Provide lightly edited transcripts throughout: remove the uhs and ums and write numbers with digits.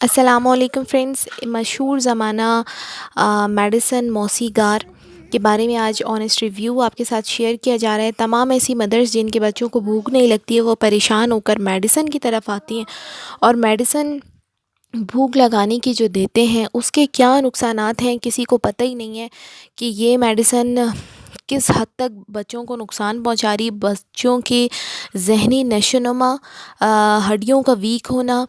السلام علیکم فرینڈس، مشہور زمانہ میڈیسن موسیگار کے بارے میں آج آنیسٹ ریویو آپ کے ساتھ شیئر کیا جا رہا ہے۔ تمام ایسی مدرس جن کے بچوں کو بھوک نہیں لگتی ہے وہ پریشان ہو کر میڈیسن کی طرف آتی ہیں، اور میڈیسن بھوک لگانے کی جو دیتے ہیں اس کے کیا نقصانات ہیں کسی کو پتہ ہی نہیں ہے کہ یہ میڈیسن کس حد تک بچوں کو نقصان پہنچا رہی، بچوں کے ذہنی نشوونما، ہڈیوں کا ویک ہونا،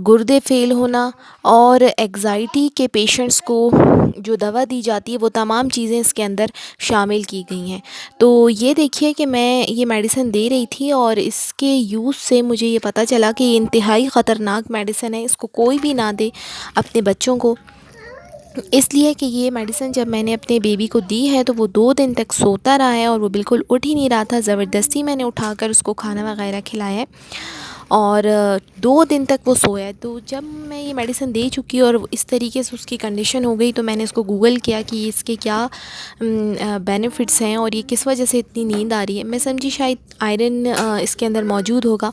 گردے فیل ہونا، اور ایگزائٹی کے پیشنٹس کو جو دوا دی جاتی ہے وہ تمام چیزیں اس کے اندر شامل کی گئی ہیں۔ تو یہ دیکھیے کہ میں یہ میڈیسن دے رہی تھی اور اس کے یوز سے مجھے یہ پتہ چلا کہ یہ انتہائی خطرناک میڈیسن ہے، اس کو کوئی بھی نہ دے اپنے بچوں کو، اس لیے کہ یہ میڈیسن جب میں نے اپنے بیبی کو دی ہے تو وہ 2 دن تک سوتا رہا ہے اور وہ بالکل اٹھ ہی نہیں رہا تھا۔ زبردستی میں نے اٹھا کر اس کو کھانا وغیرہ کھلایا ہے اور 2 دن تک وہ سویا ہے۔ تو جب میں یہ میڈیسن دے چکی اور اس طریقے سے اس کی کنڈیشن ہو گئی تو میں نے اس کو گوگل کیا کہ اس کے کیا بینیفٹس ہیں اور یہ کس وجہ سے اتنی نیند آ رہی ہے۔ میں سمجھی شاید آئرن اس کے اندر موجود ہوگا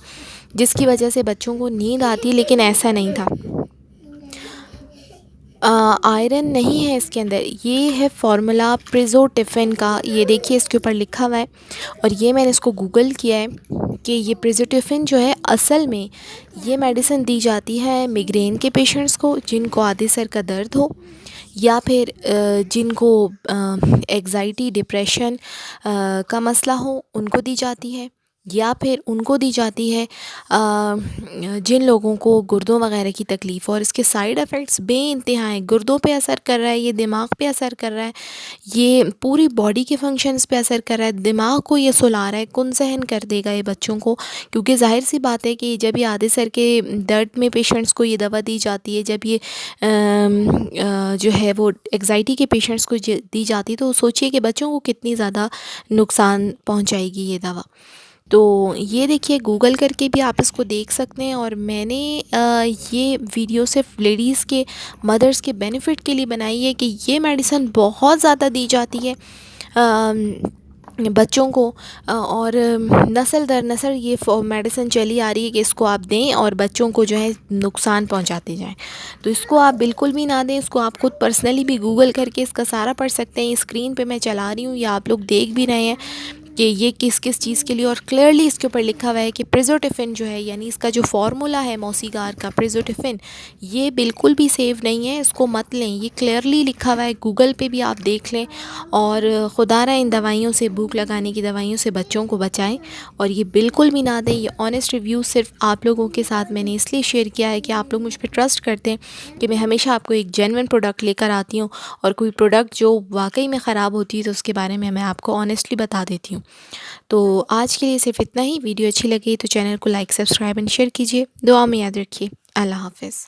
جس کی وجہ سے بچوں کو نیند آتی، لیکن ایسا نہیں تھا۔ آئرن نہیں ہے اس کے اندر، یہ ہے فارمولا پریزوٹیفن کا، یہ دیکھیے اس کے اوپر لکھا ہوا ہے، اور یہ میں نے اس کو گوگل کیا ہے کہ یہ پریزوٹیفن جو ہے اصل میں یہ میڈیسن دی جاتی ہے میگرین کے پیشنٹس کو جن کو آدھے سر کا درد ہو، یا پھر جن کو ایگزائٹی ڈپریشن کا مسئلہ ہو ان کو دی جاتی ہے، یا پھر ان کو دی جاتی ہے جن لوگوں کو گردوں وغیرہ کی تکلیف ہو۔ اور اس کے سائیڈ ایفیکٹس بے انتہا ہیں، گردوں پہ اثر کر رہا ہے، یہ دماغ پہ اثر کر رہا ہے، یہ پوری باڈی کے فنکشنز پہ اثر کر رہا ہے، دماغ کو یہ سلا رہا ہے، کن ذہن کر دے گا یہ بچوں کو، کیونکہ ظاہر سی بات ہے کہ جب یہ آدھے سر کے درد میں پیشنٹس کو یہ دوا دی جاتی ہے، جب یہ جو ہے وہ ایگزائٹی کے پیشنٹس کو دی جاتی ہے، تو سوچئے کہ بچوں کو کتنی زیادہ نقصان پہنچائے گی یہ دوا۔ تو یہ دیکھیے گوگل کر کے بھی آپ اس کو دیکھ سکتے ہیں، اور میں نے یہ ویڈیو صرف لیڈیز کے مدرس کے بینیفٹ کے لیے بنائی ہے کہ یہ میڈیسن بہت زیادہ دی جاتی ہے بچوں کو، اور نسل در نسل یہ میڈیسن چلی آ رہی ہے کہ اس کو آپ دیں اور بچوں کو جو ہے نقصان پہنچاتے جائیں۔ تو اس کو آپ بالکل بھی نہ دیں، اس کو آپ خود پرسنلی بھی گوگل کر کے اس کا سارا پڑھ سکتے ہیں۔ اسکرین پہ میں چلا رہی ہوں یا آپ لوگ دیکھ بھی رہے ہیں کہ یہ کس کس چیز کے لیے، اور کلیئرلی اس کے اوپر لکھا ہوا ہے کہ پریزوٹیفن جو ہے، یعنی اس کا جو فارمولا ہے موسیگار کا پریزوٹیفن، یہ بالکل بھی سیف نہیں ہے، اس کو مت لیں، یہ کلیئرلی لکھا ہوا ہے، گوگل پہ بھی آپ دیکھ لیں، اور خدا نہ ان دوائیوں سے، بھوک لگانے کی دوائیوں سے بچوں کو بچائیں، اور یہ بالکل بھی نہ دیں۔ یہ آنیسٹ ریویو صرف آپ لوگوں کے ساتھ میں نے اس لیے شیئر کیا ہے کہ آپ لوگ مجھ پہ ٹرسٹ کرتے ہیں کہ میں ہمیشہ آپ کو ایک جینوئن پروڈکٹ لے کر آتی ہوں، اور کوئی پروڈکٹ جو واقعی میں خراب ہوتی ہے تو اس کے بارے میں آپ کو آنیسٹلی بتا دیتی ہوں۔ تو آج کے لیے صرف اتنا ہی۔ ویڈیو اچھی لگی تو چینل کو لائک، سبسکرائب اینڈ شیئر کیجیے، دعا میں یاد رکھیے۔ اللہ حافظ۔